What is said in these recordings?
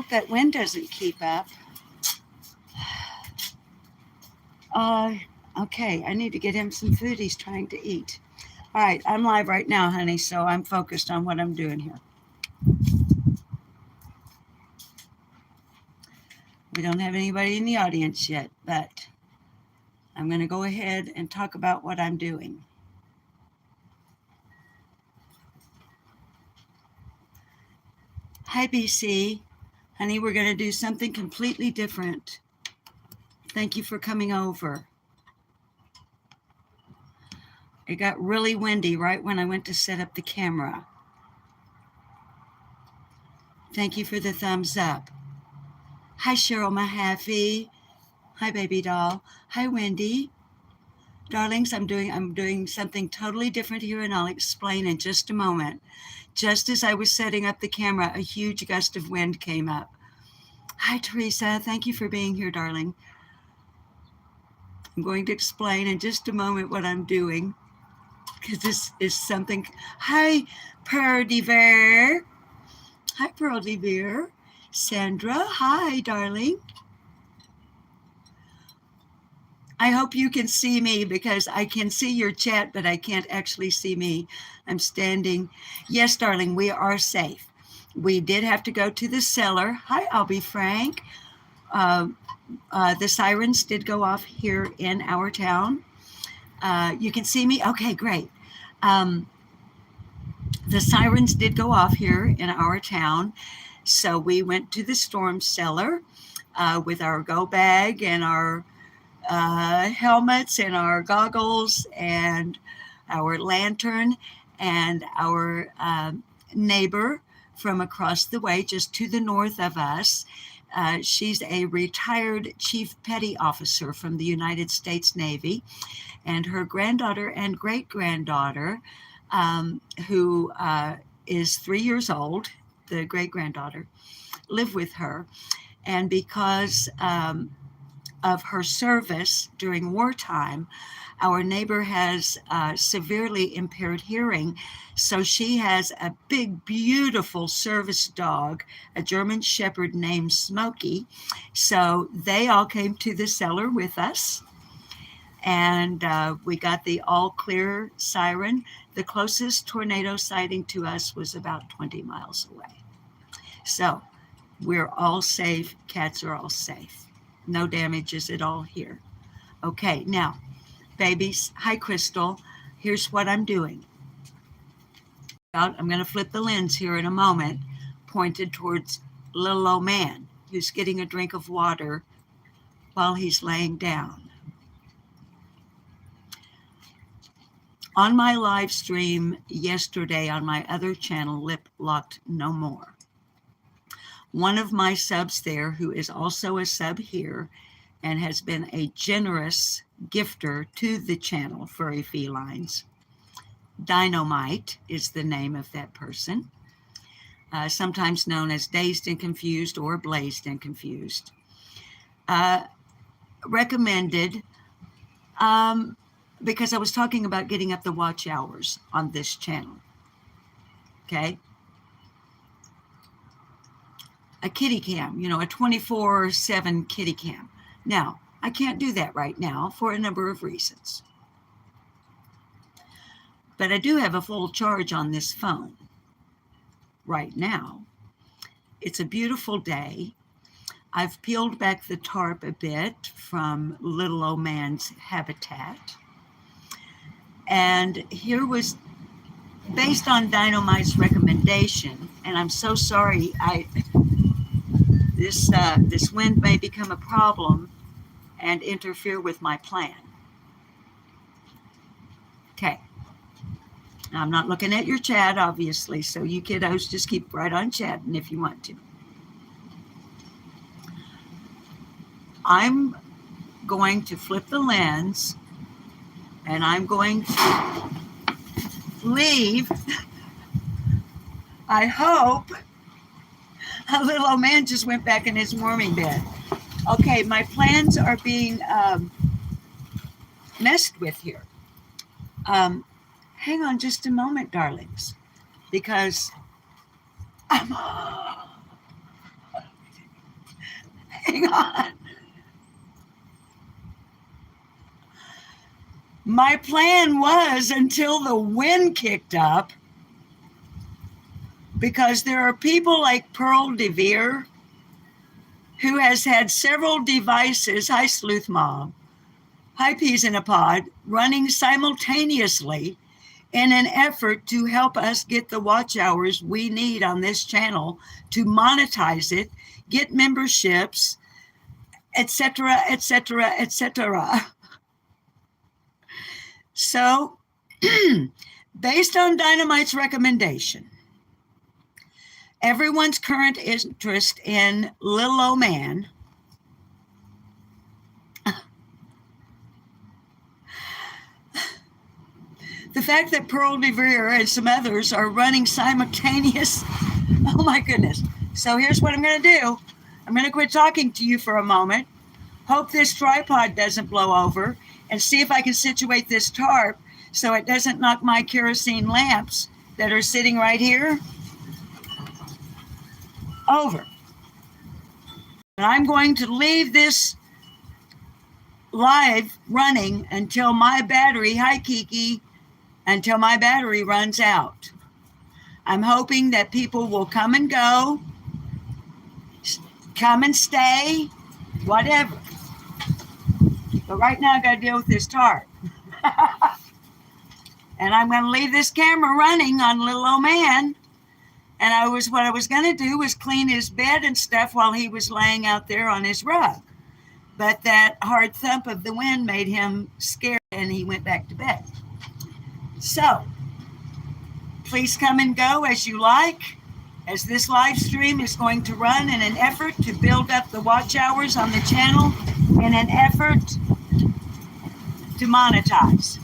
hope that wind doesn't keep up. Okay, I need to get him some food he's trying to eat. All right, I'm live right now, honey, so I'm focused on what I'm doing here. We don't have anybody in the audience yet, but I'm going to go ahead and talk about what I'm doing. Hi, BC. Honey, we're going to do something completely different. Thank you for coming over. It got really windy right when I went to set up the camera. Thank you for the thumbs up. Hi, Cheryl Mahaffey. Hi, baby doll. Hi, Wendy. Darlings, I'm doing something totally different here, and I'll explain in just a moment. Just as I was setting up the camera, a huge gust of wind came up. Hi, Teresa. Thank you for being here, darling. I'm going to explain in just a moment what I'm doing, because this is something. Hi, Pearl Dever. Hi, Pearl Dever. Sandra, hi, darling. I hope you can see me, because I can see your chat, but I can't actually see me. I'm standing. Yes, darling, we are safe. We did have to go to the cellar. Hi, Albie Frank. The sirens did go off here in our town. You can see me? Okay, great. The sirens did go off here in our town. So we went to the storm cellar with our go bag and our helmets and our goggles and our lantern, and our neighbor from across the way, just to the north of us. She's a retired chief petty officer from the United States Navy, and her granddaughter and great-granddaughter, who is 3 years old, the great-granddaughter, live with her. And because of her service during wartime, our neighbor has severely impaired hearing. So she has a big, beautiful service dog, a German Shepherd named Smokey. So they all came to the cellar with us, and we got the all clear siren. The closest tornado sighting to us was about 20 miles away. So we're all safe. Cats are all safe. No damages at all here. Okay, now, babies, hi, Crystal. Here's what I'm doing. I'm going to flip the lens here in a moment, pointed towards little old man who's getting a drink of water while he's laying down. On my live stream yesterday on my other channel, Lip Locked No More, one of my subs there, who is also a sub here and has been a generous gifter to the channel, Furry Felines, Dynamite is the name of that person, sometimes known as Dazed and Confused or Blazed and Confused, recommended, because I was talking about getting up the watch hours on this channel, okay? A kitty cam, a 24/7 kitty cam. Now, I can't do that right now for a number of reasons. But I do have a full charge on this phone right now. It's a beautiful day. I've peeled back the tarp a bit from little old man's habitat. And here was, based on Dynamite's recommendation, and I'm so sorry, this wind may become a problem and interfere with my plan. Okay. Now, I'm not looking at your chat, obviously, so you kiddos just keep right on chatting if you want to. I'm going to flip the lens, and I'm going to leave. I hope. A little old man just went back in his warming bed. Okay, my plans are being messed with here. Hang on just a moment, darlings, because Hang on. My plan was until the wind kicked up, because there are people like Pearl DeVere who has had several devices, hi Sleuth Mom, hi Peas in a Pod, running simultaneously in an effort to help us get the watch hours we need on this channel to monetize it, get memberships, etc., etc., etc. So, based on Dynamite's recommendation, everyone's current interest in Little Old Man, the fact that Pearl DeVere and some others are running simultaneous, oh my goodness. So here's what I'm going to do. I'm going to quit talking to you for a moment, hope this tripod doesn't blow over, and see if I can situate this tarp so it doesn't knock my kerosene lamps that are sitting right here over. And I'm going to leave this live running until my battery, hi Kiki, until my battery runs out. I'm hoping that people will come and go, come and stay, whatever. But right now I got to deal with this tarp. And I'm going to leave this camera running on Little Old Man. And what I was going to do was clean his bed and stuff while he was laying out there on his rug. But that hard thump of the wind made him scared and he went back to bed. So, please come and go as you like, as this live stream is going to run in an effort to build up the watch hours on the channel in an effort to monetize.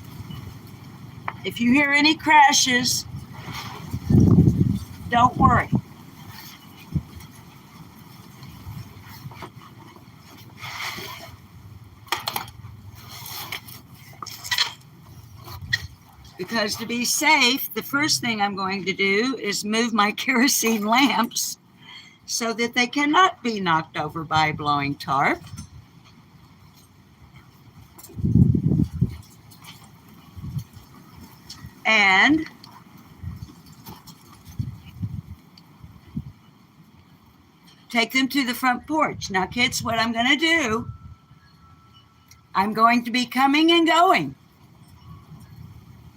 If you hear any crashes, don't worry. Because to be safe, the first thing I'm going to do is move my kerosene lamps so that they cannot be knocked over by a blowing tarp. And take them to the front porch. Now, kids, what I'm going to do, I'm going to be coming and going.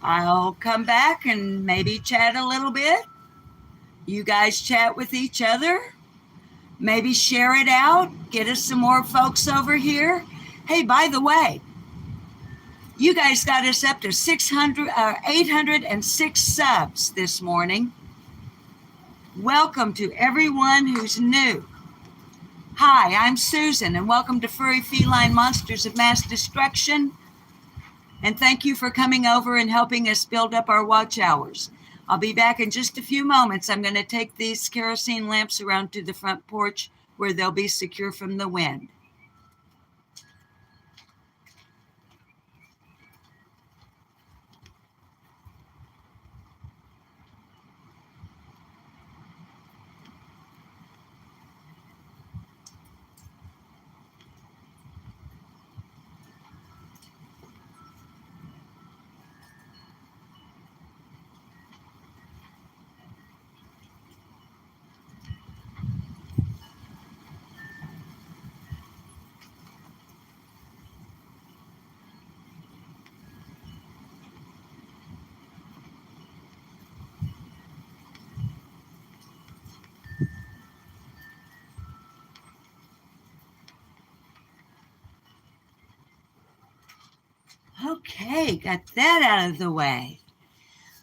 I'll come back and maybe chat a little bit. You guys chat with each other. Maybe share it out. Get us some more folks over here. Hey, by the way, you guys got us up to 806 subs this morning. Welcome to everyone who's new. Hi, I'm Susan, and welcome to Furry Feline Monsters of Mass Destruction. And thank you for coming over and helping us build up our watch hours. I'll be back in just a few moments. I'm going to take these kerosene lamps around to the front porch where they'll be secure from the wind. Okay, got that out of the way.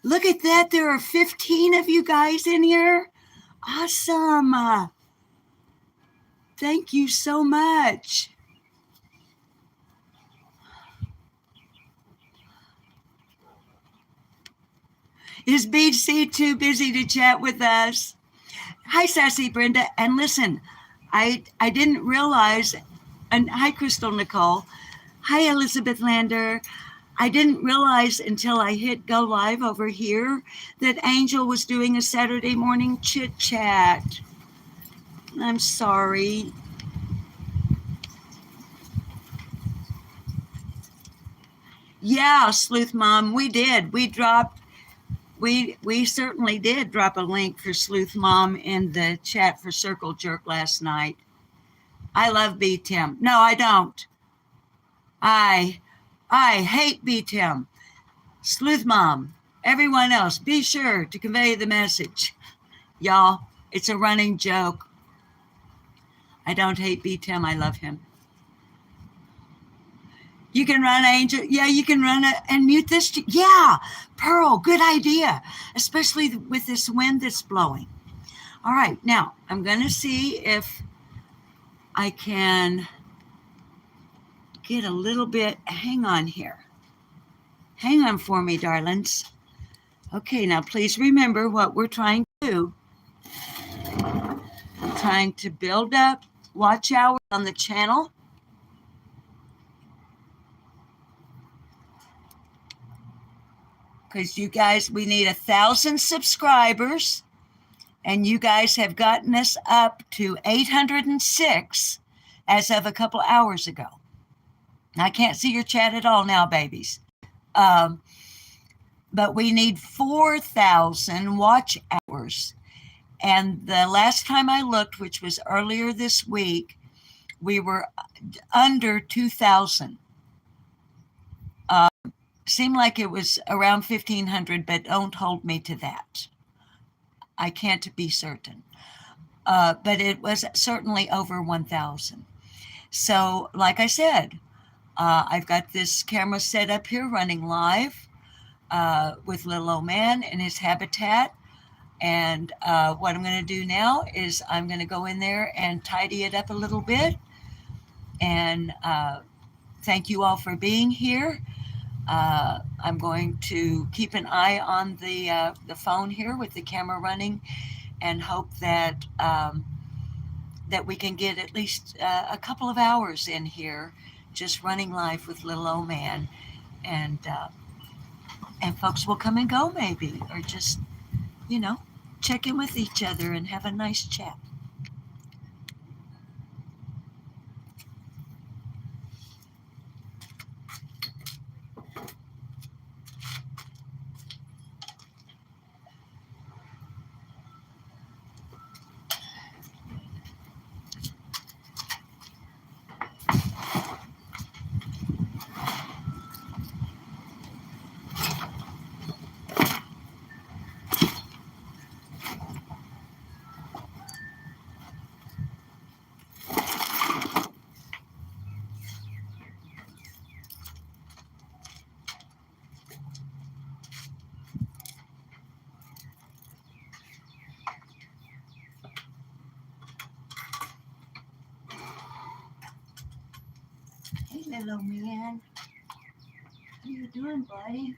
Look at that. There are 15 of you guys in here. Awesome. Thank you so much. Is BC too busy to chat with us? Hi, Sassy Brenda. And listen, I didn't realize, and hi, Crystal Nicole. Hi, Elizabeth Lander. I didn't realize until I hit go live over here that Angel was doing a Saturday morning chit chat. I'm sorry. Yeah, Sleuth Mom, we did. We certainly did drop a link for Sleuth Mom in the chat for Circle Jerk last night. I love B Tim. No, I don't. I hate B Tim. Sleuth Mom, everyone else, be sure to convey the message. Y'all, it's a running joke. I don't hate B Tim. I love him. You can run Angel. Yeah, you can run it and mute this. Yeah, Pearl, good idea, especially with this wind that's blowing. All right, now I'm going to see if I can get a little bit. Hang on here. Hang on for me, darlings. Okay, now please remember what we're trying to do. We're trying to build up watch hours on the channel. Because you guys, we need 1,000 subscribers, and you guys have gotten us up to 806 as of a couple hours ago. I can't see your chat at all now, babies. But we need 4,000 watch hours. And the last time I looked, which was earlier this week, we were under 2,000. Seemed like it was around 1,500, but don't hold me to that. I can't be certain. But it was certainly over 1,000. So, like I said, I've got this camera set up here running live with little old man in his habitat. And what I'm going to do now is I'm going to go in there and tidy it up a little bit. And thank you all for being here. I'm going to keep an eye on the phone here with the camera running, and hope that that we can get at least a couple of hours in here, just running live with little old man, and folks will come and go maybe, or just check in with each other and have a nice chat. Hey, little man. How you doing, buddy?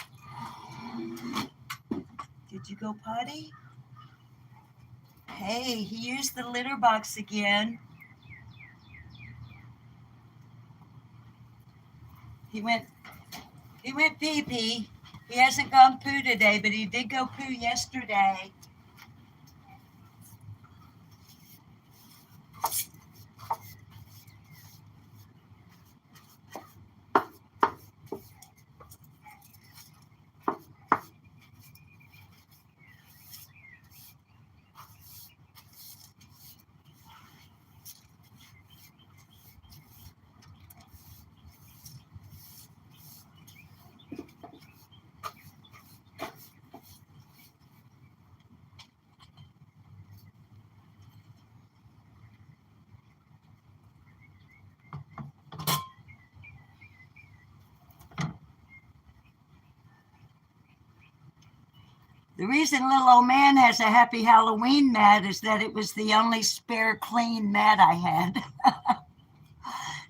Did you go potty? Hey, he used the litter box again. He went pee-pee. He hasn't gone poo today, but he did go poo yesterday. The reason little old man has a happy Halloween mat is that it was the only spare clean mat I had.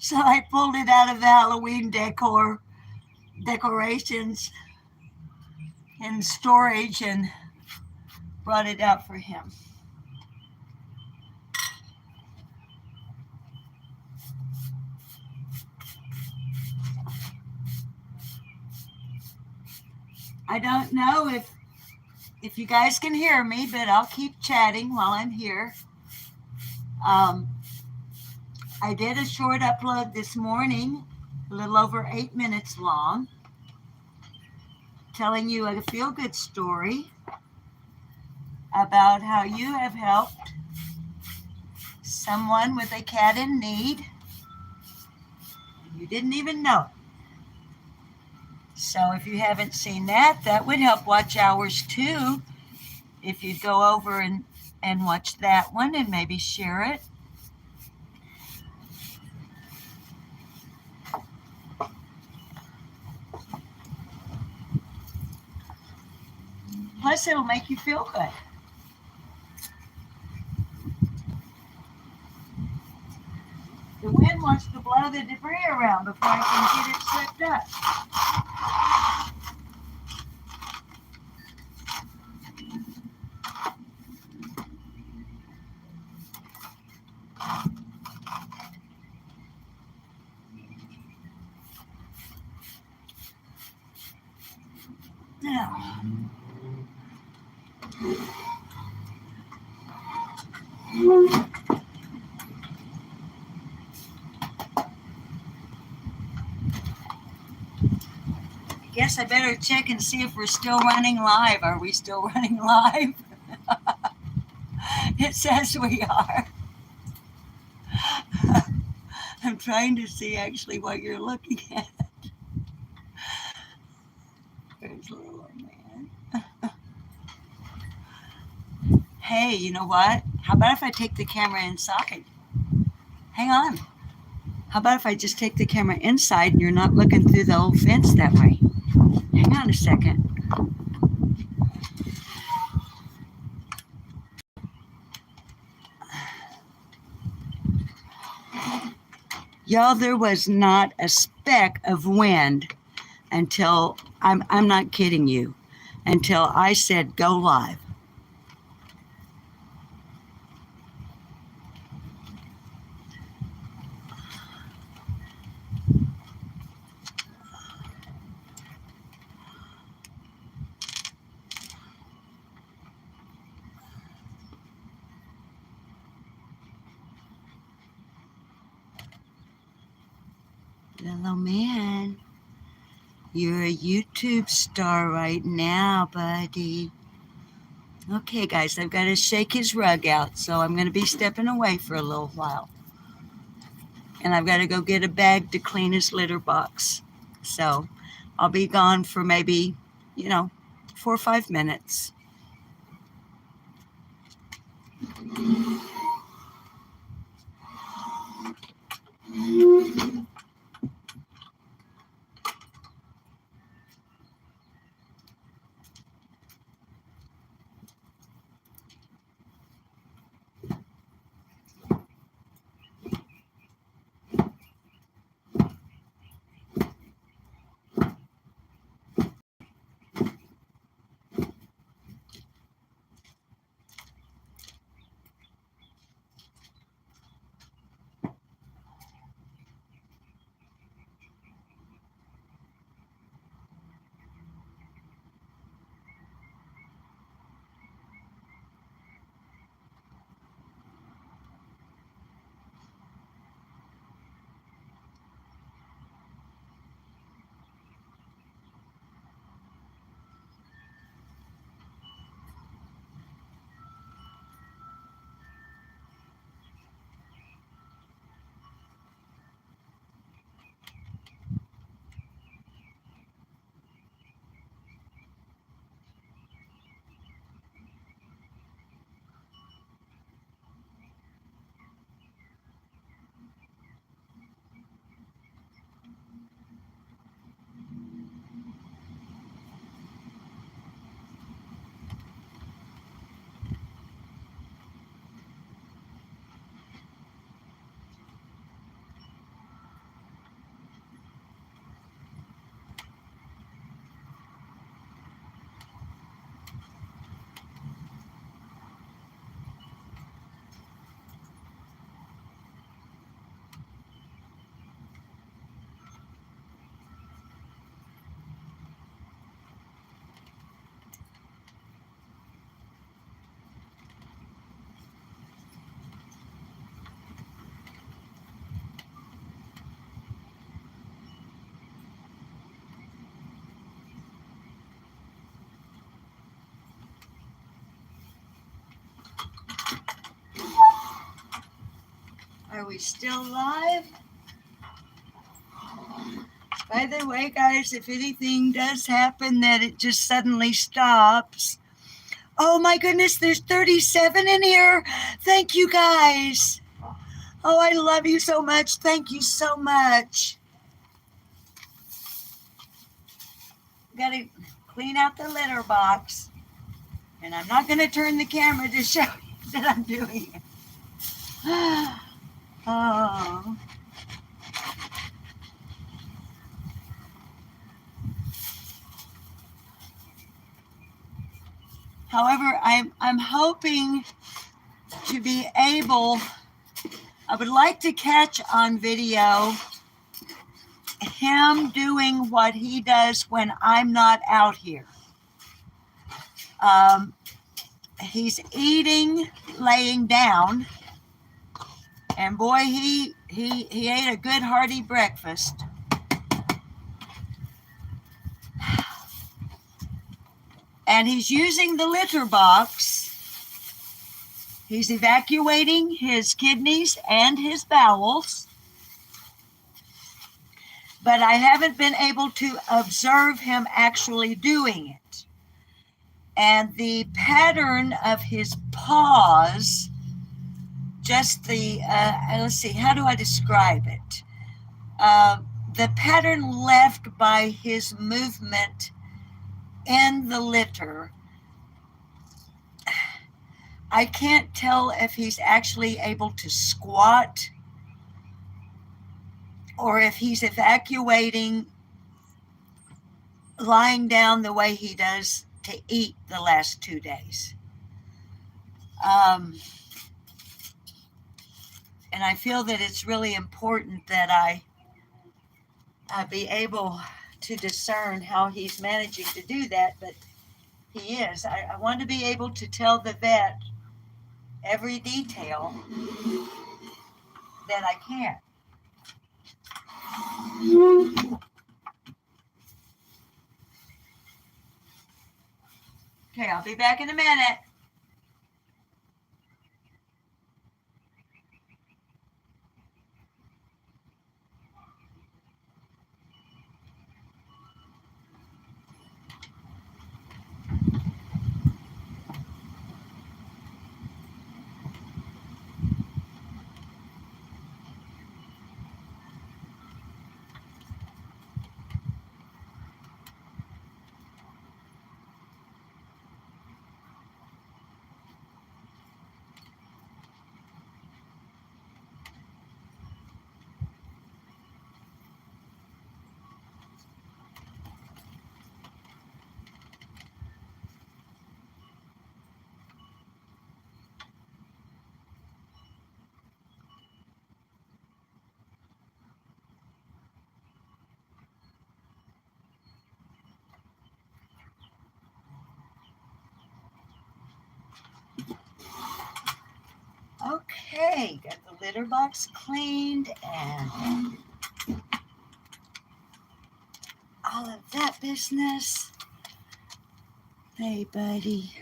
So I pulled it out of the Halloween decorations and storage and brought it out for him. I don't know if you guys can hear me, but I'll keep chatting while I'm here. I did a short upload this morning, a little over 8 minutes long. telling you a feel-good story about how you have helped someone with a cat in need. You didn't even know it. So if you haven't seen that, that would help watch ours too. If you'd go over and watch that one and maybe share it. Plus, it'll make you feel good. The wind wants to blow the debris around before I can get it swept up. Now, I guess I better check and see if we're still running live. Are we still running live? It says we are. I'm trying to see actually what you're looking at. There's little old man. Hey, you know what? How about if I take the camera inside? Hang on. How about if I just take the camera inside and you're not looking through the old fence that way? Hang on a second. Y'all, there was not a speck of wind until, I'm not kidding you, until I said go live. Hello, man. You're a YouTube star right now, buddy. Okay, guys, I've got to shake his rug out, so I'm going to be stepping away for a little while. And I've got to go get a bag to clean his litter box. So I'll be gone for maybe, 4 or 5 minutes. Are we still live? By the way, guys, if anything does happen that it just suddenly stops. Oh my goodness, there's 37 in here. Thank you, guys. Oh, I love you so much. Thank you so much. Got to clean out the litter box. And I'm not going to turn the camera to show you that I'm doing it. Oh. However, I'm hoping to be able, I would like to catch on video him doing what he does when I'm not out here. He's eating, laying down, and boy, he ate a good hearty breakfast. And he's using the litter box. He's evacuating his kidneys and his bowels. But I haven't been able to observe him actually doing it. And the pattern of his paws, just the, let's see, how do I describe it? The pattern left by his movement in the litter, I can't tell if he's actually able to squat or if he's evacuating lying down the way he does to eat the last 2 days. And I feel that it's really important that I be able to discern how he's managing to do that, but he is. I want to be able to tell the vet every detail that I can. Okay, I'll be back in a minute. Okay, got the litter box cleaned and all of that business. Hey, buddy.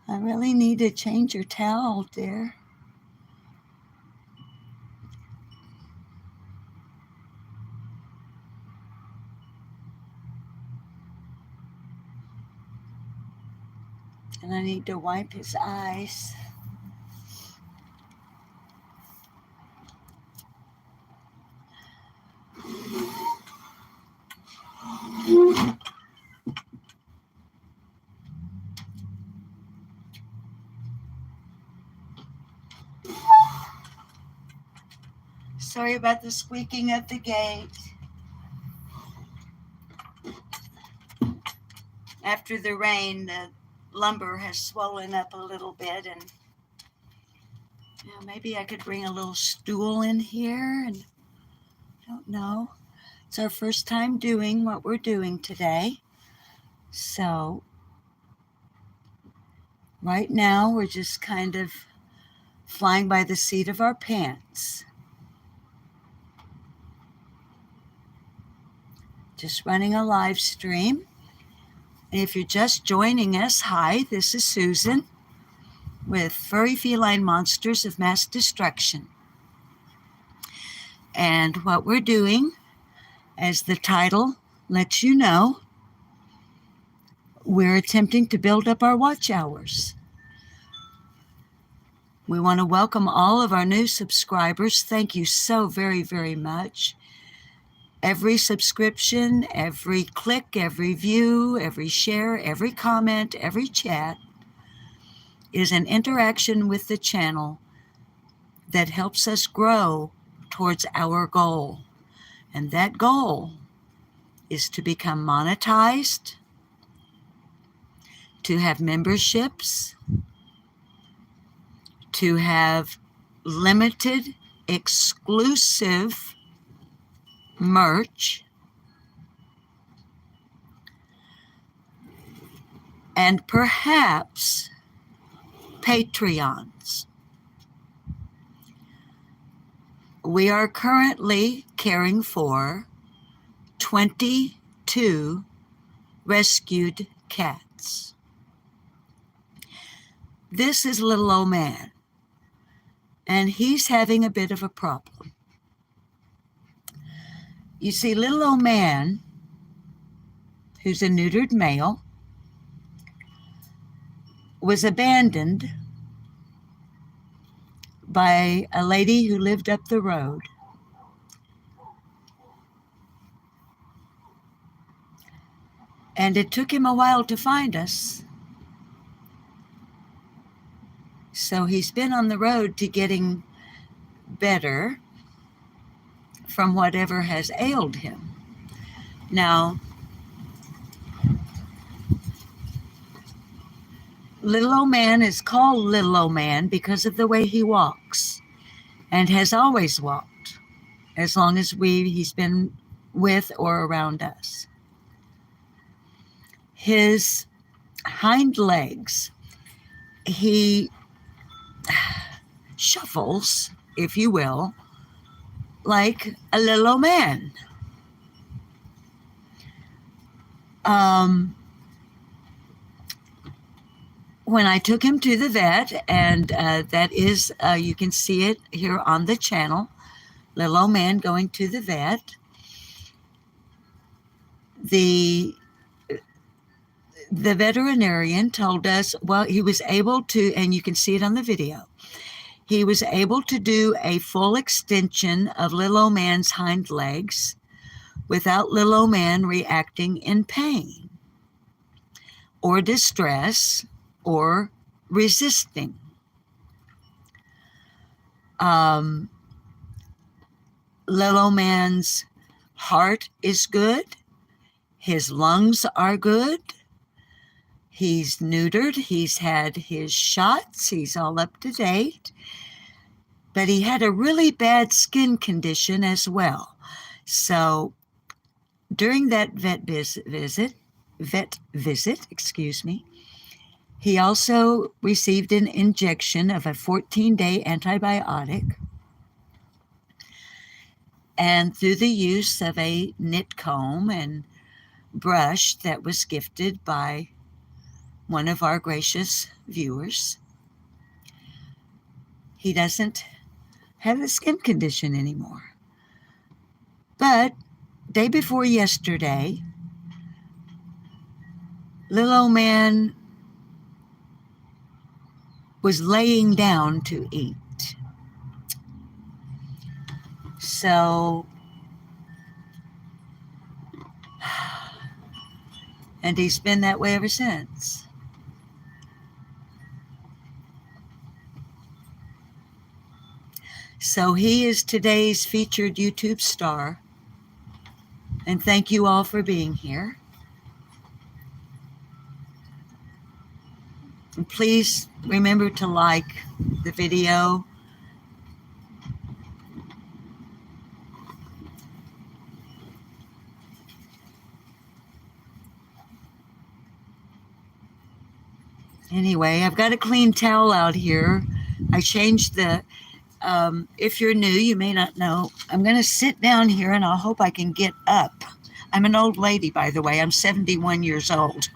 I really need to change your towel, dear. And I need to wipe his eyes. Sorry about the squeaking of the gate. After the rain, the lumber has swollen up a little bit, and maybe I could bring a little stool in here, and I don't know. It's our first time doing what we're doing today. So right now we're just kind of flying by the seat of our pants. Just running a live stream. And if you're just joining us, hi, this is Susan. with furry feline monsters of mass destruction. And what we're doing, as the title lets you know, we're attempting to build up our watch hours. We want to welcome all of our new subscribers. Thank you so very, very much. Every subscription, every click, every view, every share, every comment, every chat is an interaction with the channel that helps us grow towards our goal. And that goal is to become monetized, to have memberships, to have limited, exclusive merch, and perhaps Patreons. We are currently caring for 22 rescued cats. This is little old man, and he's having a bit of a problem. You see, little old man, who's a neutered male, was abandoned by a lady who lived up the road. And it took him a while to find us. So he's been on the road to getting better from whatever has ailed him. Now, little old man is called little old man because of the way he walks, and has always walked as long as he's been with or around us. His hind legs, he shuffles, if you will, like a little old man. When I took him to the vet, and that is, you can see it here on the channel, little old man going to the vet, the veterinarian told us, well, he was able to, and you can see it on the video, he was able to do a full extension of little old man's hind legs without little old man reacting in pain or distress or resisting. Little old man's heart is good. His lungs are good. He's neutered. He's had his shots. He's all up to date. But he had a really bad skin condition as well. So during that vet visit, he also received an injection of a 14-day antibiotic. And through the use of a knit comb and brush that was gifted by one of our gracious viewers, he doesn't have the skin condition anymore. But day before yesterday, little old man was laying down to eat. So, and he's been that way ever since. So he is today's featured YouTube star. And thank you all for being here. And please remember to like the video. Anyway, I've got a clean towel out here. I changed the, if you're new, you may not know, I'm going to sit down here and I hope I can get up. I'm an old lady, by the way. I'm 71 years old.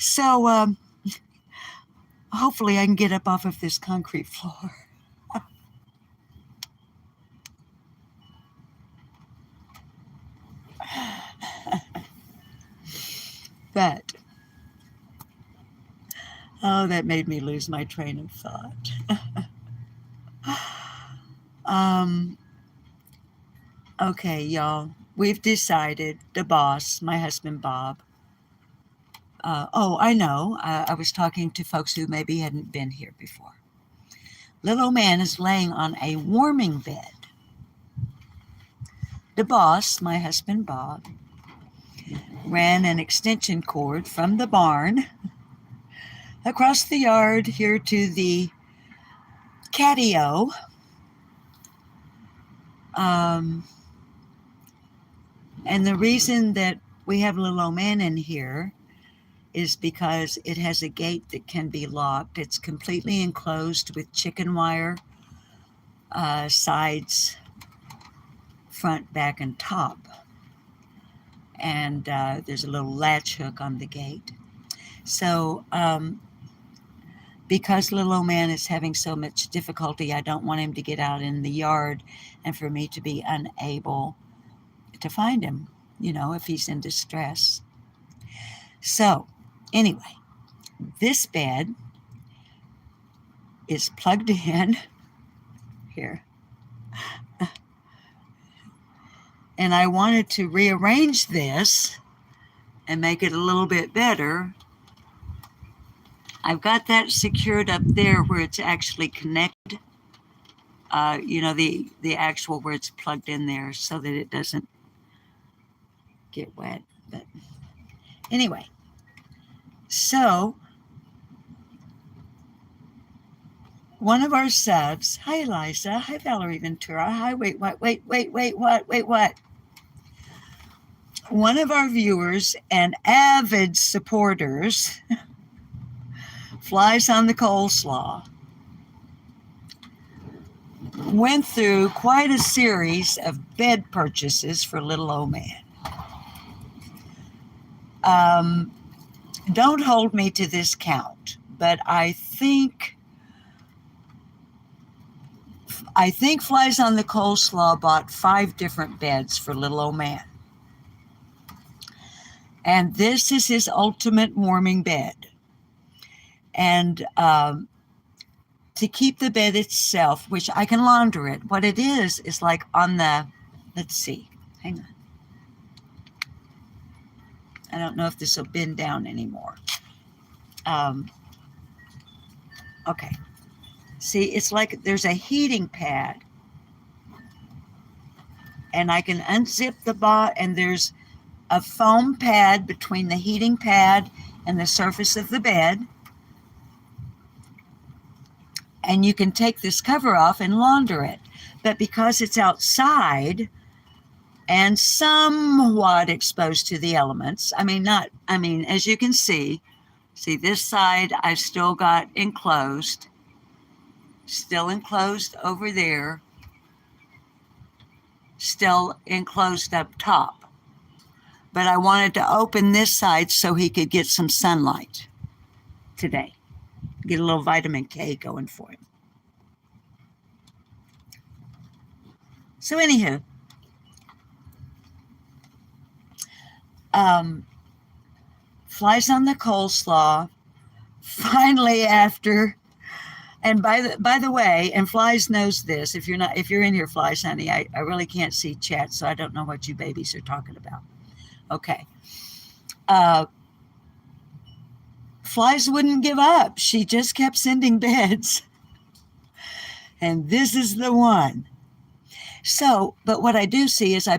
So hopefully I can get up off of this concrete floor. But, oh, that made me lose my train of thought. Okay, y'all, we've decided, the boss, my husband Bob, I know, I was talking to folks who maybe hadn't been here before. Little old man is laying on a warming bed. The boss, my husband Bob, ran an extension cord from the barn across the yard here to the catio. And the reason that we have little old man in here is because it has a gate that can be locked. It's completely enclosed with chicken wire, sides, front, back, and top. And there's a little latch hook on the gate. So because little old man is having so much difficulty, I don't want him to get out in the yard and for me to be unable to find him, if he's in distress. So anyway, this bed is plugged in here. And I wanted to rearrange this and make it a little bit better. I've got that secured up there where it's actually connected, the actual where it's plugged in there so that it doesn't get wet. But anyway, so one of our subs, hi Liza, hi Valerie Ventura, hi, wait, what? One of our viewers and avid supporters flies on the coleslaw, went through quite a series of bed purchases for little old man. Don't hold me to this count, but I think Flies on the Coleslaw bought 5 different beds for little old man. And this is his ultimate warming bed. And to keep the bed itself, which I can launder it, what it is like on the, let's see, hang on. I don't know if this will bend down anymore. Okay. See, it's like there's a heating pad. And I can unzip the bot, and there's a foam pad between the heating pad and the surface of the bed. And you can take this cover off and launder it. But because it's outside and somewhat exposed to the elements, as you can see this side I've still got enclosed, still enclosed over there, still enclosed up top. But I wanted to open this side so he could get some sunlight today. Get a little vitamin K going for him. So anywho, Flies on the Coleslaw, finally after, and by the way, and Flies knows this, if you're in here, Flies, honey, I really can't see chat, so I don't know what you babies are talking about. Okay. Flies wouldn't give up. She just kept sending beds. And this is the one. So, but what I do see is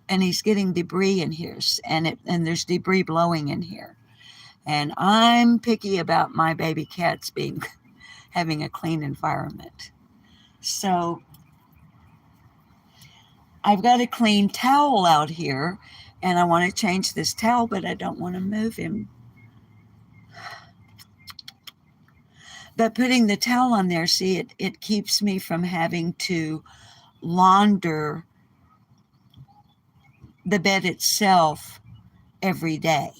and he's getting debris in here, and there's debris blowing in here. And I'm picky about my baby cats having a clean environment. So I've got a clean towel out here, and I want to change this towel, but I don't want to move him. But putting the towel on there, see, it keeps me from having to launder the bed itself every day.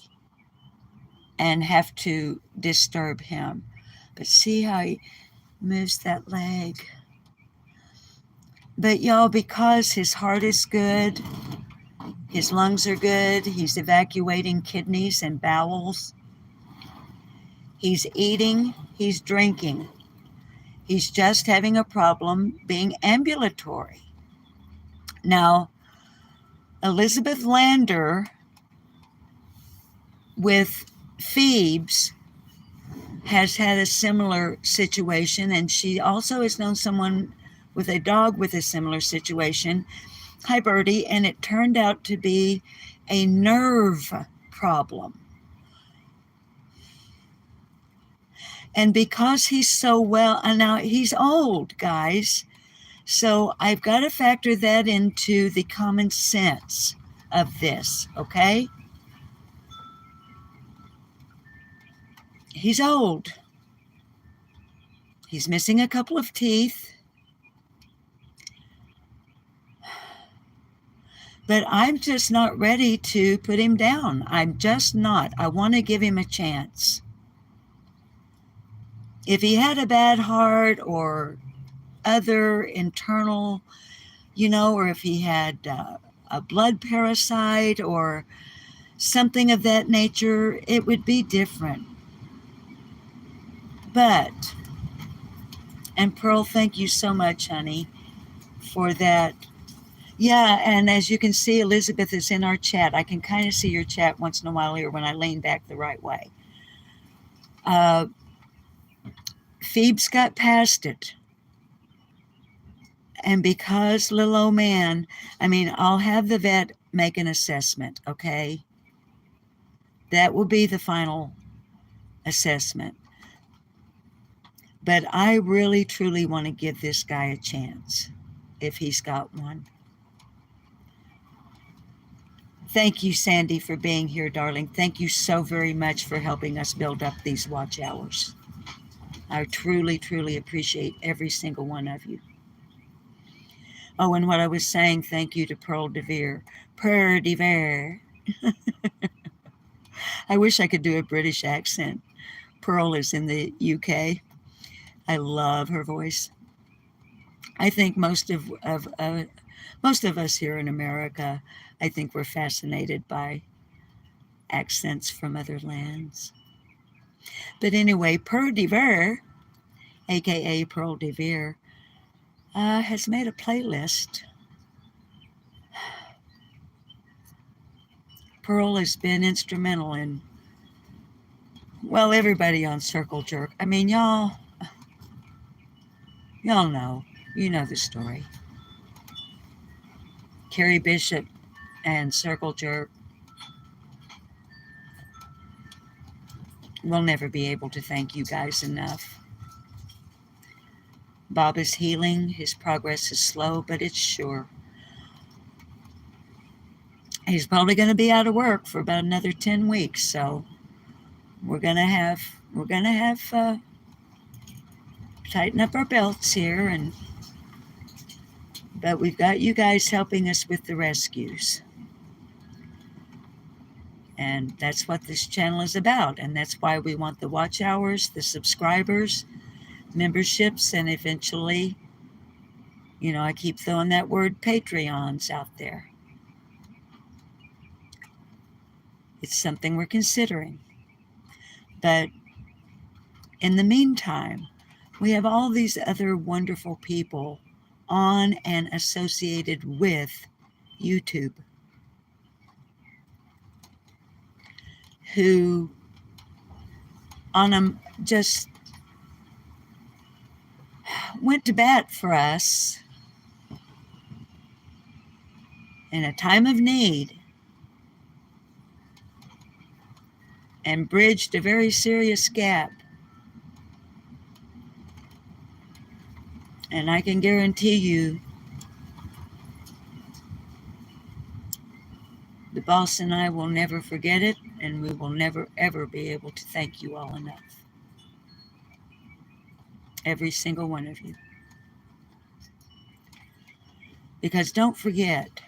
and have to disturb him. But see how he moves that leg. But y'all, because his heart is good, his lungs are good, he's evacuating kidneys and bowels, he's eating, he's drinking. He's just having a problem being ambulatory. Now, Elizabeth Lander with Phoebes has had a similar situation, and she also has known someone with a dog with a similar situation. Hi, Birdie. And it turned out to be a nerve problem. And because he's so well, and now he's old, guys, so I've got to factor that into the common sense of this, okay? He's old. He's missing a couple of teeth. But I'm just not ready to put him down. I'm just not. I want to give him a chance. If he had a bad heart or other internal, or if he had a blood parasite or something of that nature, it would be different. But, and Pearl, thank you so much, honey, for that. Yeah, and as you can see, Elizabeth is in our chat. I can kind of see your chat once in a while here when I lean back the right way. Phoebes got past it. And because little old man, I'll have the vet make an assessment, okay? That will be the final assessment. But I really, truly want to give this guy a chance, if he's got one. Thank you, Sandy, for being here, darling. Thank you so very much for helping us build up these watch hours. I truly, truly appreciate every single one of you. Oh, and what I was saying, thank you to Pearl DeVere. Pearl DeVere. I wish I could do a British accent. Pearl is in the UK. I love her voice. I think most of us here in America, I think we're fascinated by accents from other lands. But anyway, Pearl DeVere, aka Pearl DeVere, has made a playlist. Pearl has been instrumental in, well, everybody on Circle Jerk. Y'all know. You know the story. Carrie Bishop and Circle Jerk will never be able to thank you guys enough. Bob is healing. His progress is slow, but it's sure. He's probably going to be out of work for about another 10 weeks, so we're going to have tighten up our belts here, but we've got you guys helping us with the rescues. And that's what this channel is about. And that's why we want the watch hours, the subscribers, memberships, and eventually, I keep throwing that word Patreons out there. It's something we're considering. But in the meantime, we have all these other wonderful people on and associated with YouTube who just went to bat for us in a time of need and bridged a very serious gap. And I can guarantee you, the boss and I will never forget it, and we will never, ever be able to thank you all enough. Every single one of you. Because don't forget,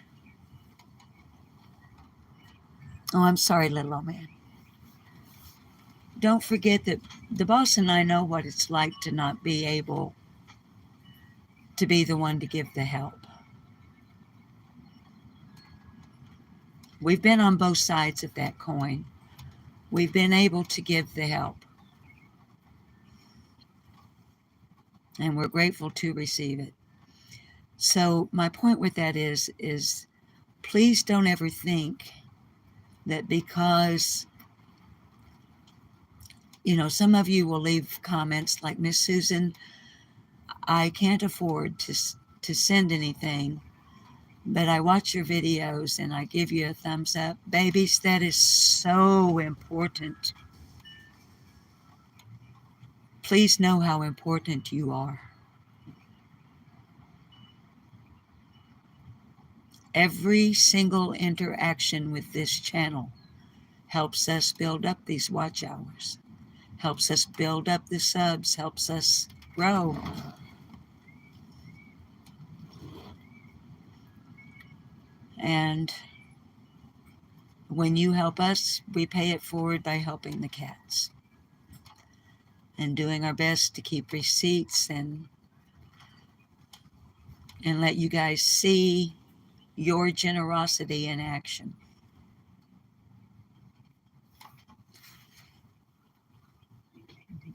oh, I'm sorry, little old man. don't forget that the boss and I know what it's like to not be able to be the one to give the help. We've been on both sides of that coin. We've been able to give the help. And we're grateful to receive it. So my point with that is please don't ever think that because, some of you will leave comments like, Miss Susan, I can't afford to send anything, but I watch your videos and I give you a thumbs up. Babies, that is so important. Please know how important you are. Every single interaction with this channel helps us build up these watch hours, helps us build up the subs, helps us grow. And when you help us, we pay it forward by helping the cats and doing our best to keep receipts and let you guys see your generosity in action.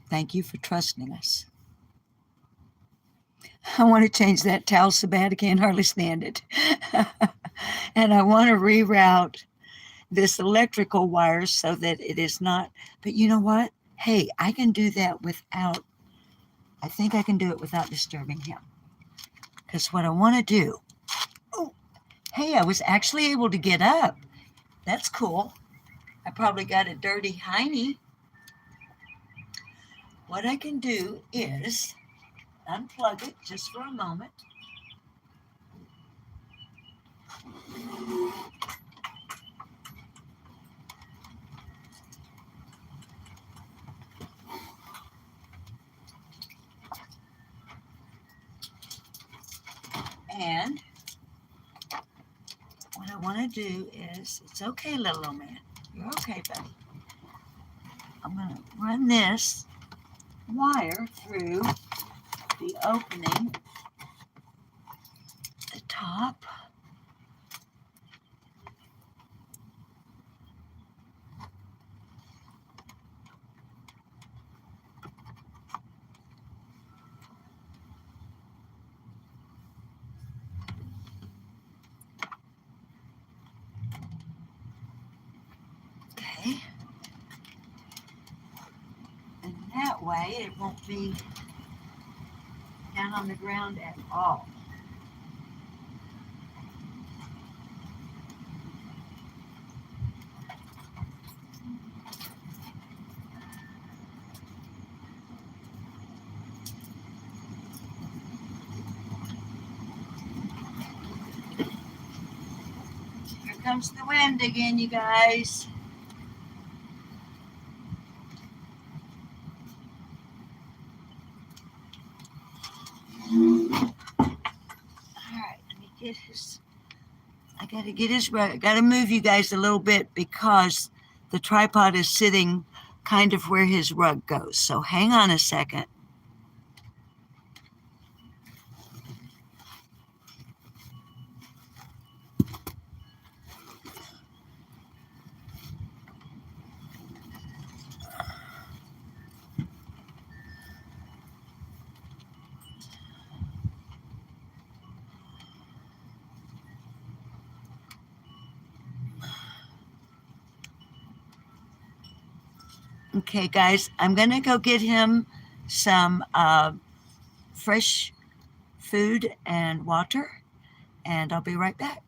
Thank you for trusting us. I want to change that towel so bad I can't hardly stand it. And I want to reroute this electrical wire so that it is not, but you know what? Hey, I can do that without, I think I can do it without disturbing him. Because what I want to do, oh, hey, I was actually able to get up. That's cool. I probably got a dirty hiney. What I can do is unplug it just for a moment. And what I want to do is, it's okay, little old man. You're okay, buddy. I'm going to run this wire through the opening at the top. Okay. And that way it won't be down on the ground at all. Here comes the wind again, you guys. I gotta get his rug. I gotta move you guys a little bit because the tripod is sitting kind of where his rug goes. So hang on a second. Okay, guys, I'm going to go get him some fresh food and water, and I'll be right back.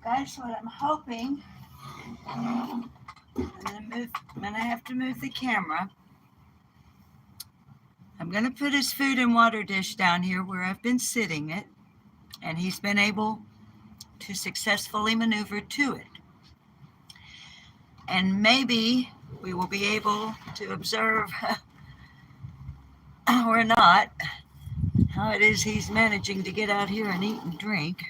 Guys, what I'm hoping, I'm gonna have to move the camera. I'm gonna put his food and water dish down here where I've been sitting it, and he's been able to successfully maneuver to it. And maybe we will be able to observe, or not, how it is he's managing to get out here and eat and drink.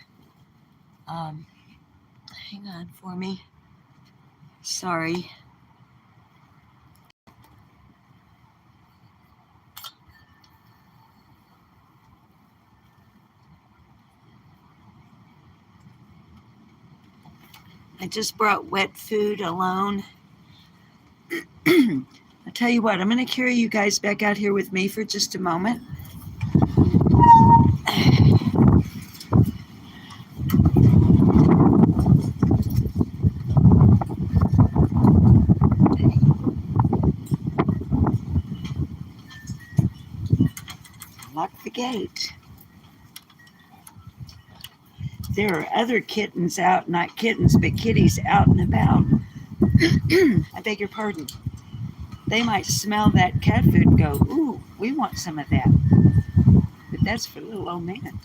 Hang on for me. Sorry. I just brought wet food alone. I'll tell you what, I'm going to carry you guys back out here with me for just a moment. Lock the gate. There are other kittens out, not kittens, but kitties out and about. I beg your pardon. They might smell that cat food and go, ooh, we want some of that. But that's for little old man.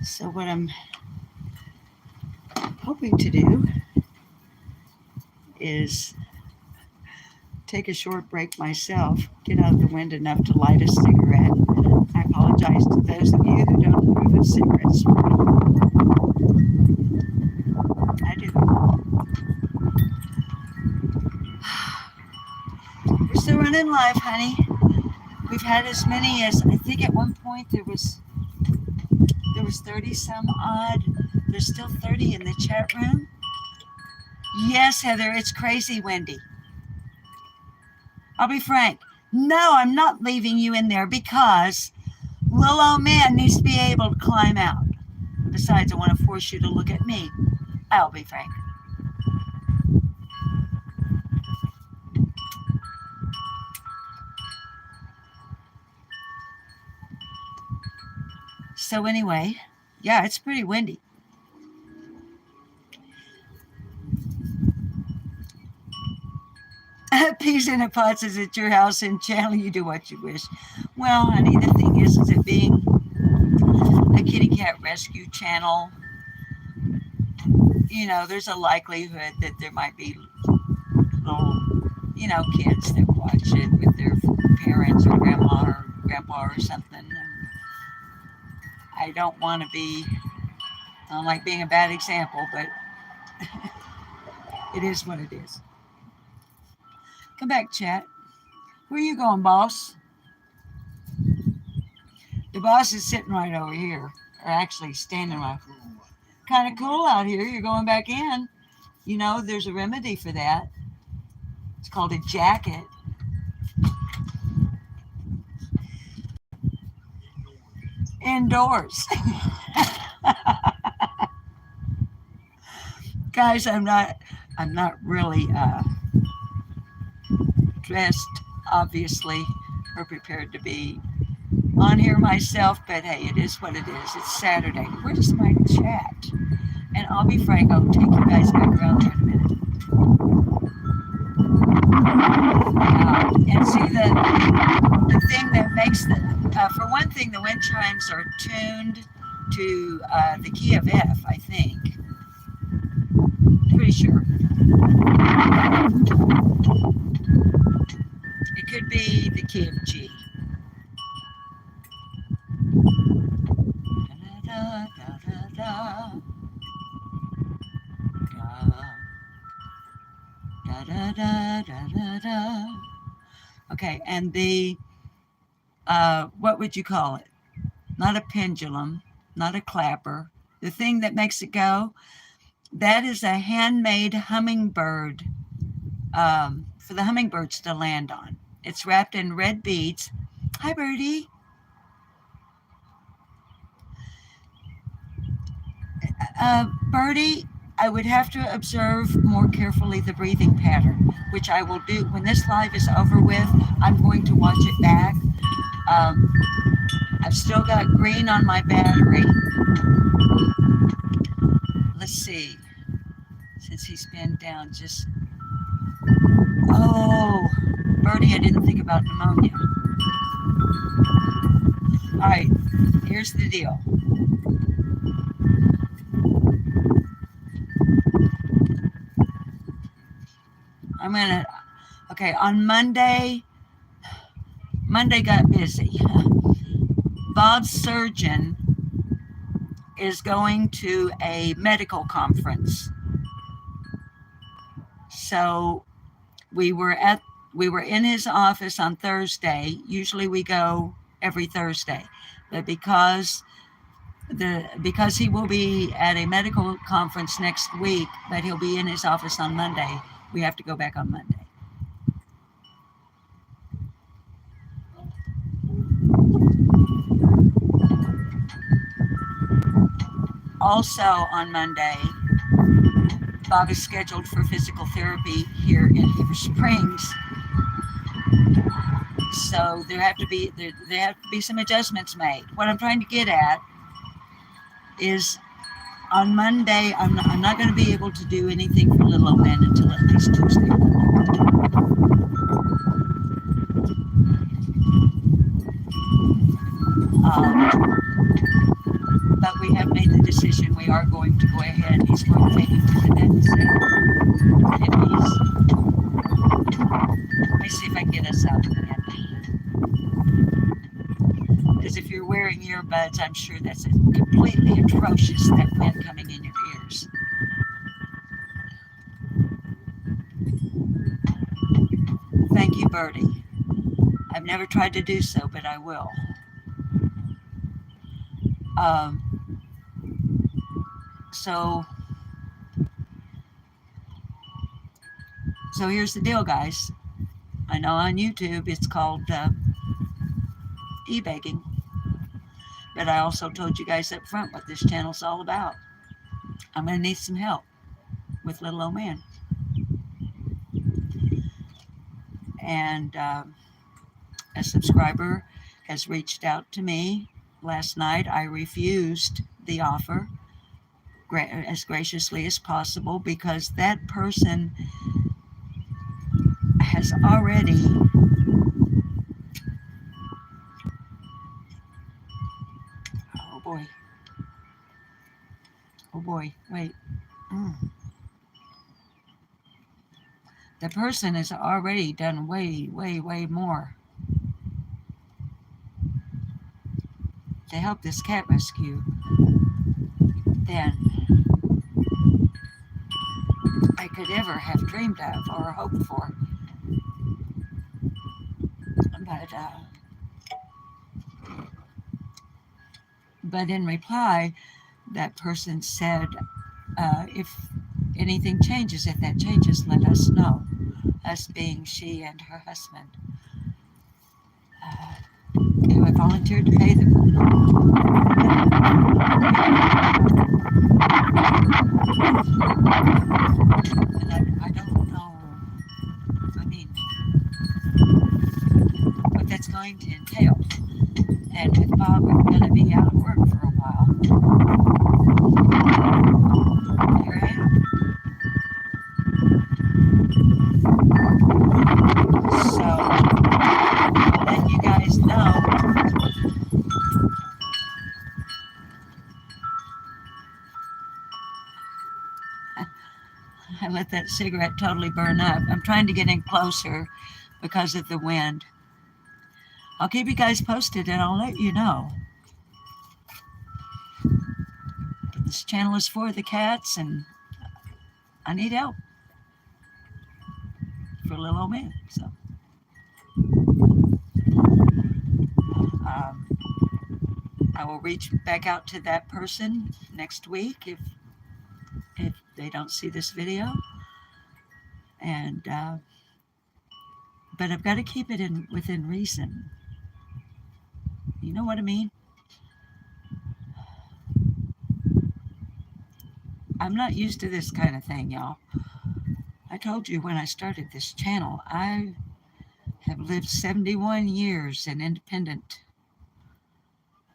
So what I'm hoping to do is take a short break myself, get out of the wind enough to light a cigarette. I apologize to those of you who don't approve of cigarettes. I do. We're still running live, honey. We've had as many as, I think at one point there was 30 some odd. There's still 30 in the chat room. Yes, Heather, it's crazy, Wendy. I'll be frank. No, I'm not leaving you in there because little old man needs to be able to climb out. Besides, I want to force you to look at me. I'll be frank. So anyway, yeah, it's pretty windy. Peas in a pot is at your house and channel, you do what you wish. Well, honey, the thing is it being a kitty cat rescue channel, you know, there's a likelihood that there might be little, you know, kids that watch it with their parents or grandma or grandpa or something. And I don't want to be, I don't like being a bad example, but it is what it is. Come back, chat. Where are you going, boss? The boss is sitting right over here, or actually standing right. Kind of cool out here. You're going back in. You know, there's a remedy for that. It's called a jacket. Indoors. Guys, I'm not really dressed, obviously, or prepared to be on here myself, but hey, it is what it is. It's Saturday. Where's my chat? And I'll be frank, I'll take you guys back around there in a minute. And see the thing that makes the, for one thing, the wind chimes are tuned to the key of F, I think. Pretty sure. It could be the key of G. Da, da, da, da, da, da, da, da, da, da. Okay, and the, what would you call it? Not a pendulum, not a clapper. The thing that makes it go, that is a handmade hummingbird for the hummingbirds to land on. It's wrapped in red beads. Hi, Birdie. Birdie, I would have to observe more carefully the breathing pattern, which I will do. When this live is over with, I'm going to watch it back. Um, I've still got green on my battery. Let's see. Since he's been down, just oh, Birdie, I didn't think about pneumonia. All right, here's the deal. I'm gonna. Okay, on Monday got busy. Bob's surgeon is going to a medical conference. So we were in his office on Thursday. Usually we go every Thursday. But because he will be at a medical conference next week, but he'll be in his office on Monday, we have to go back on Monday. Also on Monday, Bob is scheduled for physical therapy here in Heber Springs. So there have to be some adjustments made. What I'm trying to get at is on Monday, I'm not going to be able to do anything for little old man until at least Tuesday. But we have made the decision we are going to go ahead. He's going to take him to the dentist. Let me see if I can get us out again. Because if you're wearing earbuds, I'm sure that's completely atrocious, that wind coming in your ears. Thank you, Birdie. I've never tried to do so, but I will. So here's the deal, guys. I know on YouTube it's called e-begging, but I also told you guys up front what this channel's all about. I'm going to need some help with little old man. And a subscriber has reached out to me last night. I refused the offer as graciously as possible because that person has already oh boy, wait. The person has already done way more to help this cat rescue than I could ever have dreamed of or hoped for. But in reply, that person said, if anything changes, if that changes, let us know. Us being she and her husband. Who have volunteered to pay them. And I don't know, what that's going to entail. And with Bob, we're going to be out of work for a while. Here I am. So, let you guys know. I let that cigarette totally burn up. I'm trying to get in closer because of the wind. I'll keep you guys posted and I'll let you know. This channel is for the cats and I need help for little old man. So I will reach back out to that person next week if they don't see this video. And but I've got to keep it within reason. You know what I mean? I'm not used to this kind of thing, y'all. I told you when I started this channel, I have lived 71 years an independent,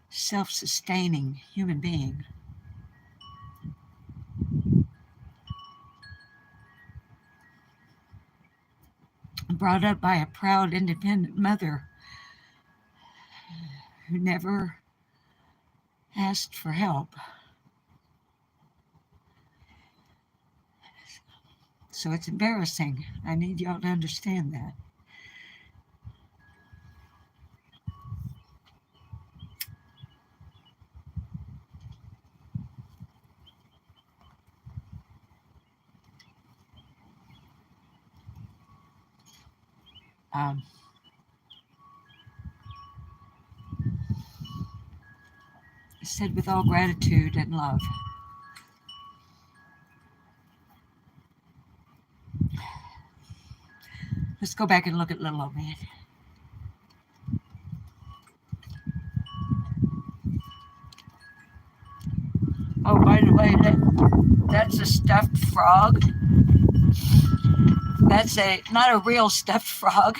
self-sustaining human being. Brought up by a proud, independent mother who never asked for help. So it's embarrassing. I need y'all to understand that. I said with all gratitude and love. Let's go back and look at little old man. Oh, by the way, that's a stuffed frog. That's not a real stuffed frog.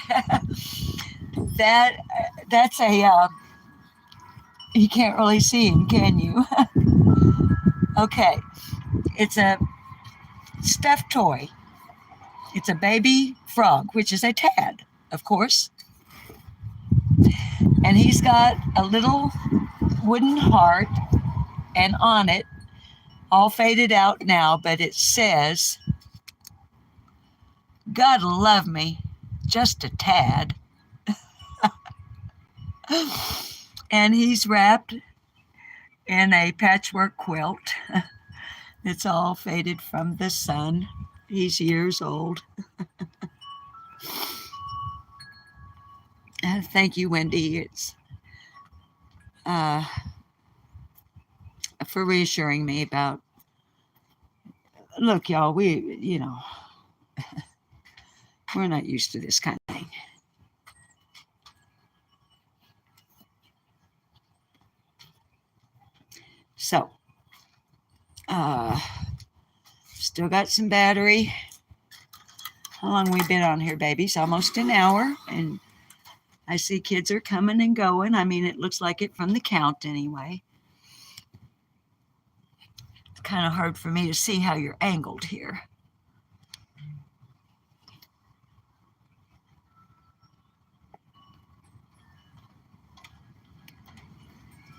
That's a, you can't really see him, can you? Okay, it's a stuffed toy. It's a baby frog, which is a tad, of course. And he's got a little wooden heart, and on it, all faded out now, but it says, "God love me, just a tad." And he's wrapped in a patchwork quilt. It's all faded from the sun. He's years old. Thank you, Wendy. It's for reassuring me about. Look, y'all, we're not used to this kind of thing. So, still got some battery. How long we been on here, babies? Almost an hour, and I see kids are coming and going. I mean, it looks like it from the count anyway. It's kind of hard for me to see how you're angled here.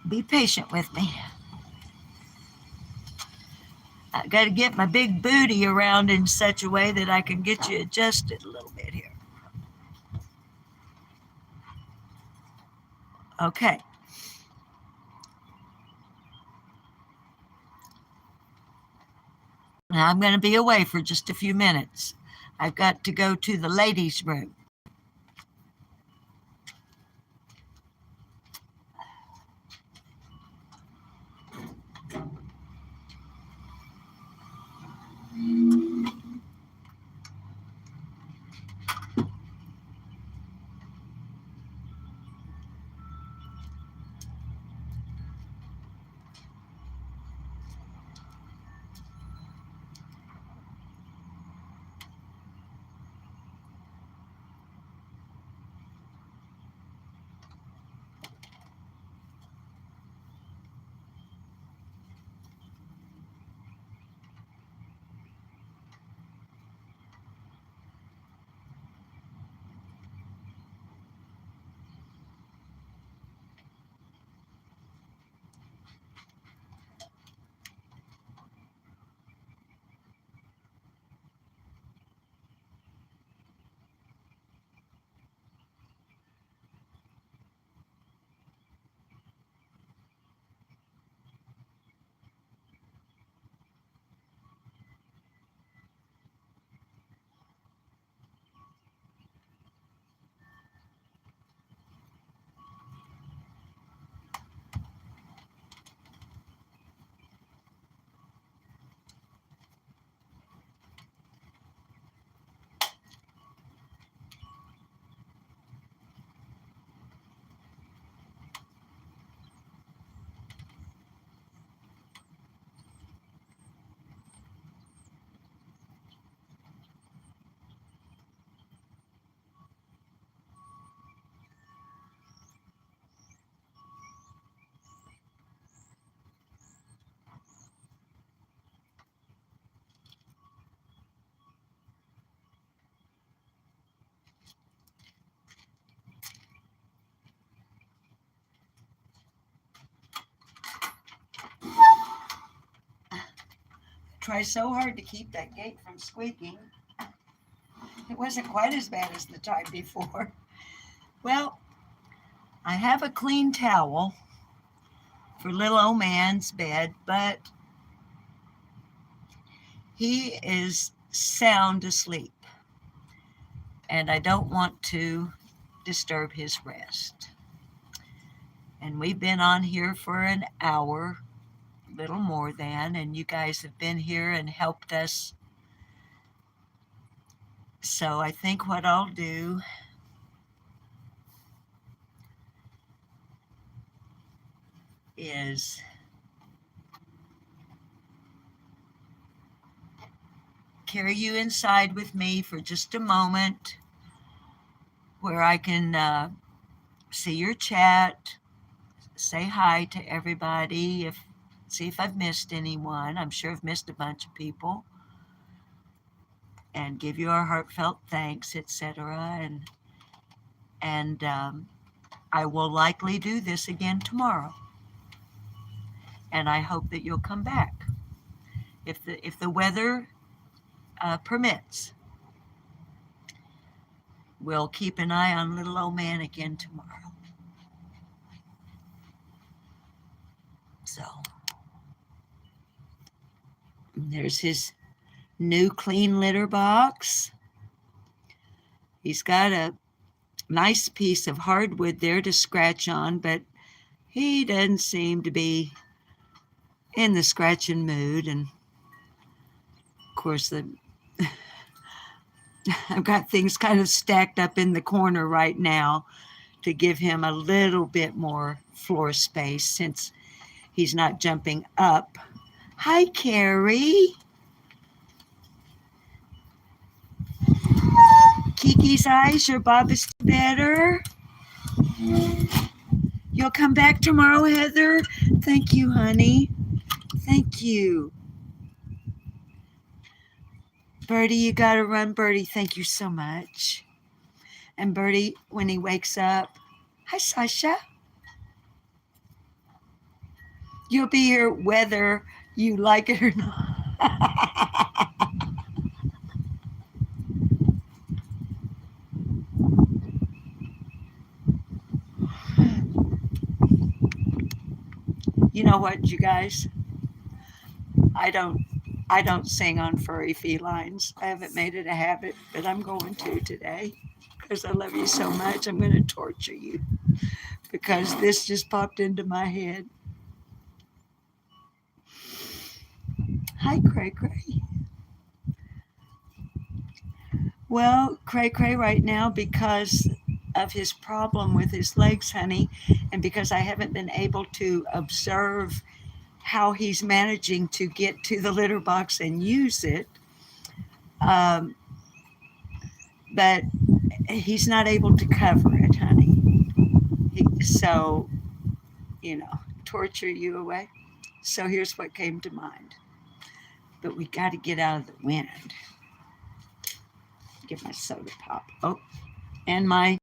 Be patient with me. I got to get my big booty around in such a way that I can get you adjusted a little bit here. Okay. Now I'm going to be away for just a few minutes. I've got to go to the ladies' room. try so hard to keep that gate from squeaking. It wasn't quite as bad as the time before. Well, I have a clean towel for little old man's bed, but he is sound asleep, and I don't want to disturb his rest. And we've been on here for an hour, little more than, and you guys have been here and helped us. So I think what I'll do is carry you inside with me for just a moment where I can see your chat, say hi to everybody, see if I've missed anyone. I'm sure I've missed a bunch of people. And give you our heartfelt thanks, etc. And I will likely do this again tomorrow. And I hope that you'll come back if the weather permits. We'll keep an eye on little old man again tomorrow. So there's his new clean litter box. He's got a nice piece of hardwood there to scratch on, but he doesn't seem to be in the scratching mood. And of course, I've got things kind of stacked up in the corner right now to give him a little bit more floor space since he's not jumping up. Hi, Carrie. Kiki's eyes, your bob is better. You'll come back tomorrow, Heather? Thank you, honey. Thank you. Birdie, you got to run, Birdie. Thank you so much. And Birdie, when he wakes up, hi, Sasha. You'll be here whether you like it or not. You know what, you guys? I don't sing on furry felines. I haven't made it a habit, but I'm going to today because I love you so much. I'm going to torture you because this just popped into my head. Hi, Cray Cray. Well, Cray Cray right now, because of his problem with his legs, honey, and because I haven't been able to observe how he's managing to get to the litter box and use it, but he's not able to cover it, honey. So, torture you away. So here's what came to mind. But we got to get out of the wind. Get my soda pop. Oh, and my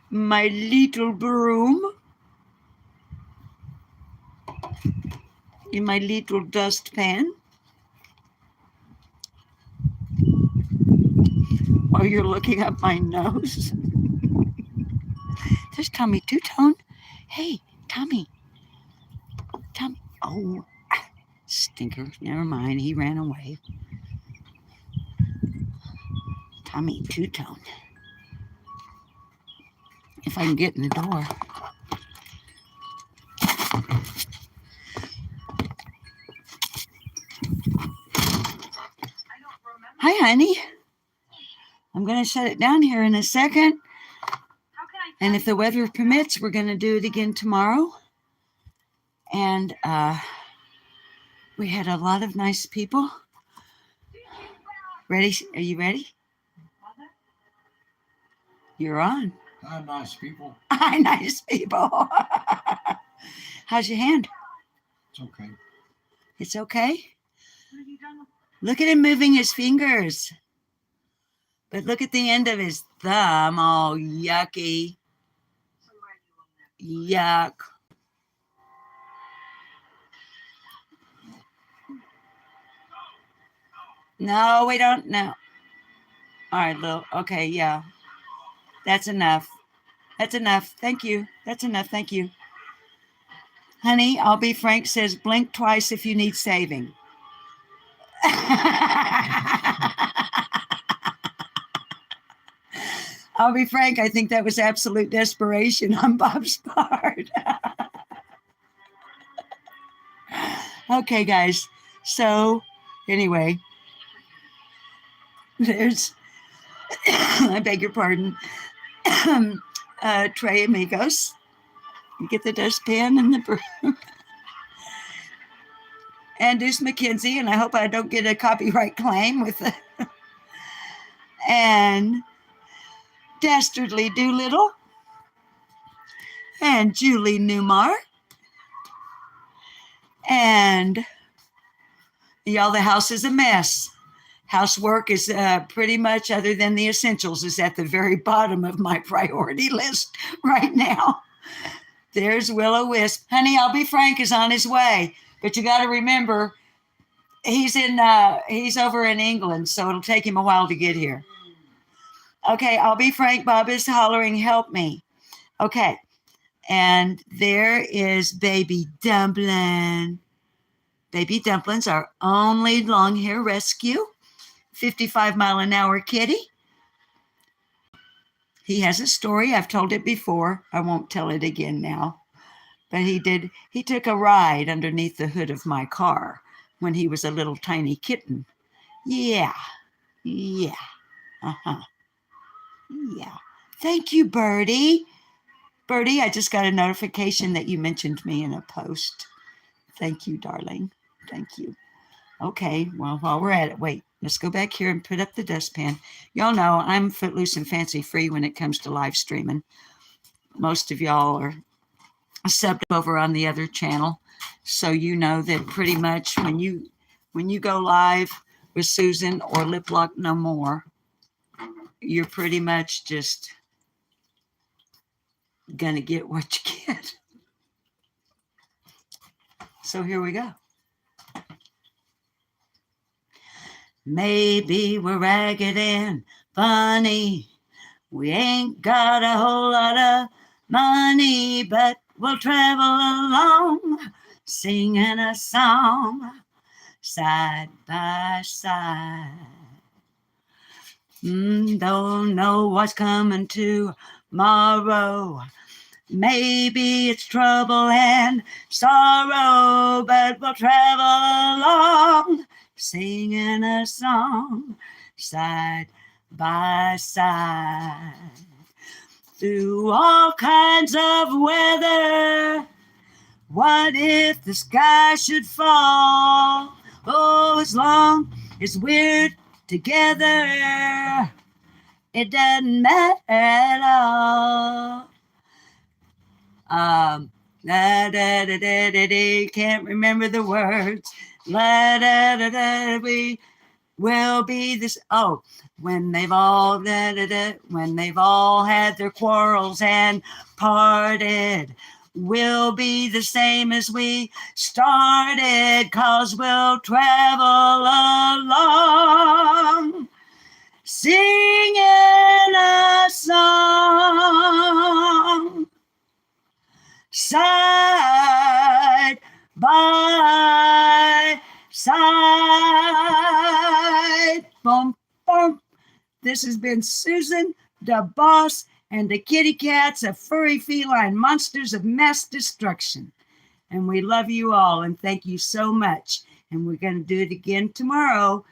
little broom. In my little dustpan. While you're looking up my nose. There's Tommy Two-Tone. Hey, Tommy. Oh, stinker. Never mind. He ran away. Tommy Two-Tone. If I can get in the door. Hi, honey. I'm going to shut it down here in a second. And if the weather permits, we're going to do it again tomorrow. And we had a lot of nice people. Ready? Are you ready? You're on. Hi, nice people. Hi, nice people. How's your hand? It's okay. It's okay? Look at him moving his fingers. But look at the end of his thumb, all yucky. Yuck. No, we don't know. All right, Lil. Okay, yeah. That's enough. That's enough. Thank you. That's enough. Thank you. Honey, I'll be frank says blink twice if you need saving. I'll be frank, I think that was absolute desperation on Bob's part. Okay, guys. So, anyway, there's, I beg your pardon, Trey Amigos. You get the dustpan and the broom. And Deuce McKenzie, and I hope I don't get a copyright claim with the. And Dastardly Doolittle. And Julie Newmar. And y'all, the house is a mess. Housework is pretty much, other than the essentials, is at the very bottom of my priority list right now. There's Will-O-Wisp. Honey, I'll be frank, is on his way. But you got to remember, he's over in England, so it'll take him a while to get here. Okay, I'll be frank. Bob is hollering, help me. Okay, and there is Baby Dumpling. Baby Dumpling's our only long hair rescue. 55-mile-an-hour kitty. He has a story. I've told it before. I won't tell it again now. But he took a ride underneath the hood of my car when he was a little tiny kitten. Yeah. Uh-huh. Yeah. Thank you, Birdie. Birdie, I just got a notification that you mentioned me in a post. Thank you, darling. Thank you. Okay, well, while we're at it, wait, let's go back here and put up the dustpan. Y'all know I'm footloose and fancy free when it comes to live streaming. Most of y'all are subbed over on the other channel. So you know that pretty much when you go live with Susan or Lip Lock No More, you're pretty much just gonna get what you get. So here we go. Maybe we're ragged and funny. We ain't got a whole lot of money, but we'll travel along, singing a song, side by side. Don't know what's coming tomorrow. Maybe it's trouble and sorrow, but we'll travel along, singing a song, side by side. Through all kinds of weather, what if the sky should fall? Oh, as long as we're together, it doesn't matter at all. Can't remember the words. We will be this. Oh, when they've all had their quarrels and parted, we'll be the same as we started, 'cause we'll travel along, singing a song, side by side. Boom, boom. This has been Susan, the boss, and the kitty cats of furry feline monsters of mass destruction. And we love you all, and thank you so much. And we're going to do it again tomorrow.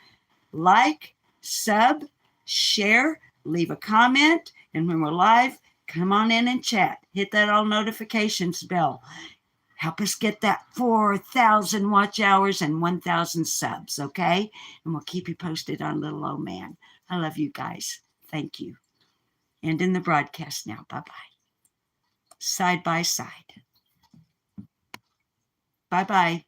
Like, sub, share, leave a comment, and when we're live, come on in and chat. Hit that all notifications bell. Help us get that 4,000 watch hours and 1,000 subs, okay? And we'll keep you posted on Little Old Man. I love you guys. Thank you. Ending the broadcast now. Bye-bye. Side by side. Bye-bye.